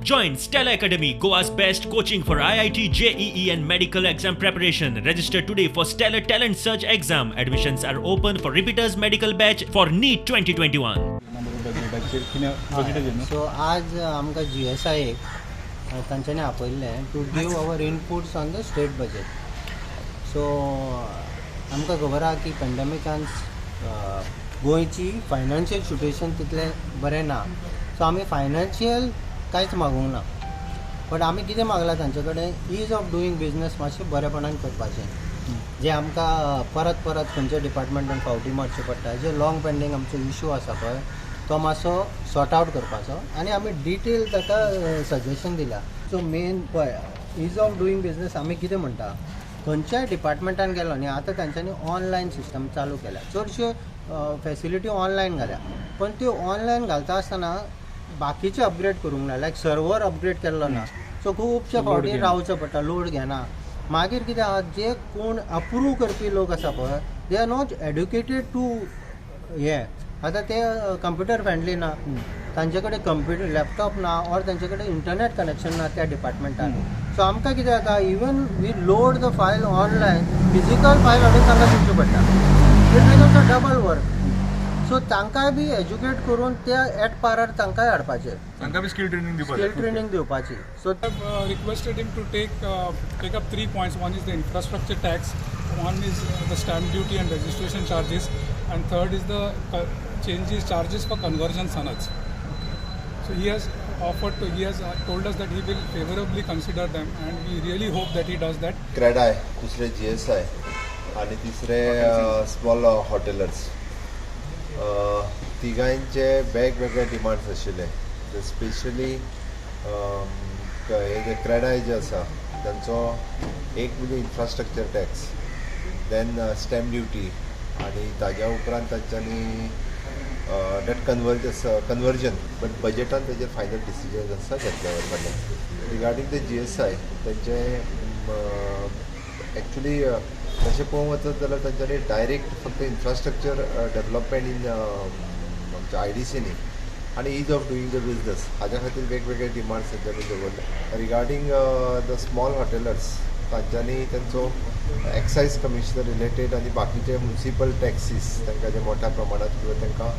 Join Stella Academy, Goa's best coaching for IIT, JEE and medical exam preparation. Register today for Stellar Talent Search exam. Admissions are open for repeaters medical batch for NEET 2021. So आज आमकां GSI तांच्यांनी आपयल्लें to give our inputs on the state budget. So आमकां खबर आहा की पेंडेमिकान गोंयची financial situation तितलें बरें ना. सो आमी फायनान्शियल कांयच मागूंक ना. बट आमी कितें मागलां तांचे कडेन ईज ऑफ डुईंग बिजनस मातशें बरेपणान करपाचें. जे आमकां परत परत खंयच्या डिपार्टमेंटान फावटी मारचें पडटा, जे लॉंग पेंडींग आमचो इशू आसा पळय तो मातसो सॉर्ट आवट करपाचो. आनी आमी डिटेल ताका सजेशन दिलां. सो मेन पळय ईज ऑफ डुईंग बिजनस आमी कितें म्हणटा, खंयच्याय डिपार्टमेंटान गेलो न्ही आतां तांच्यांनी ऑनलायन सिस्टम चालू केल्या. चडश्यो फॅसिलिटी ऑनलायन घाल्या, पण त्यो ऑनलायन घालता आसतना बाकीचे अपग्रेड करूंक ना. लायक सर्वर अपग्रेड केल्लो ना, सो खुबशे फावटी रावचो पडटा, लोड घेना. मागीर कितें आहा, जे कोण अप्रूव करपी लोक आसा पळय they are not educated to हे. आतां ते कंप्युटर फ्रेंडली ना, तांचे कडेन कंप्युटर लॅपटॉप ना, ऑर तांचे कडेन इंटरनेट कनेक्शन ना त्या डिपार्टमेंटान. सो आमकां कितें जाता, even we load the file online, physical file हाडून तांकां दिवची पडटा. It becomes a double work. So तांकांय बी एज्युकेट करून त्या एट पारार तांकांय हाडपाचें, तांकां बी स्कील ट्रेनिंग दिवपाची. So requested him to take up 3 points. One is the infrastructure tax, one is the stamp duty and registration charges, and third is the charges for conversion sanads. So he has told us that he will favorably consider them, and we really hope that he does that. CREDAI, दुसरे GSI आणि तिसरे small हॉटेलर्स, तिगांचे वेगवेगळे demands आशिल्ले. Specially हे जे CREDAI जे आसा तांचो एक म्हणजे infrastructure tax, then stamp duty, आणि ताज्या उपरांत तांच्यांनी डेट कन्वर्जन. बट बजेटान तेजेर फायनल डिसिजन आसा घेतल्या वरपाचें. रिगार्डींग द GSI तेंचे एक्चुली तशें पळोवंक वचत जाल्यार तांच्यांनी डायरेक्ट फक्त इन्फ्रास्ट्रक्चर डेवलपमेंट इन आमच्या IDC आणि ईज ऑफ डुईंग द बिजनस हाज्या खातीर वेगवेगळे डिमांड्स तांच्यांनी दवरले. रिगार्डींग द स्मॉल हॉटेलर्स तांच्यांनी तेंचो एक्सायज कमिशनर रिलेटेड आणि बाकीचे म्युनिसिपल टॅक्सीस तांकां जे मोठ्या प्रमाणात किंवा तांकां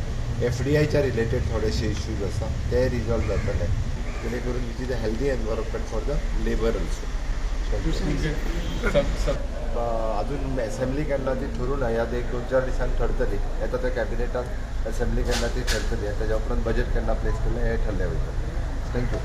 FDIच्या रिलेटेड थोडेशे इश्यूज आसा ते रिजॉल्व जातले, जेणे करून which is a healthy environment for the labour also. अजून असेंब्ली केन्ना ती ठरून ह्या 1-2-4 दिसांनी ठरतली. येता त्या कॅबिनेटान असेंब्ली केन्ना ती ठरतली, आणि त्याच्या उपरांत बजेट केन्ना प्लेस केलें हें ठरलें वयता. थँक्यू.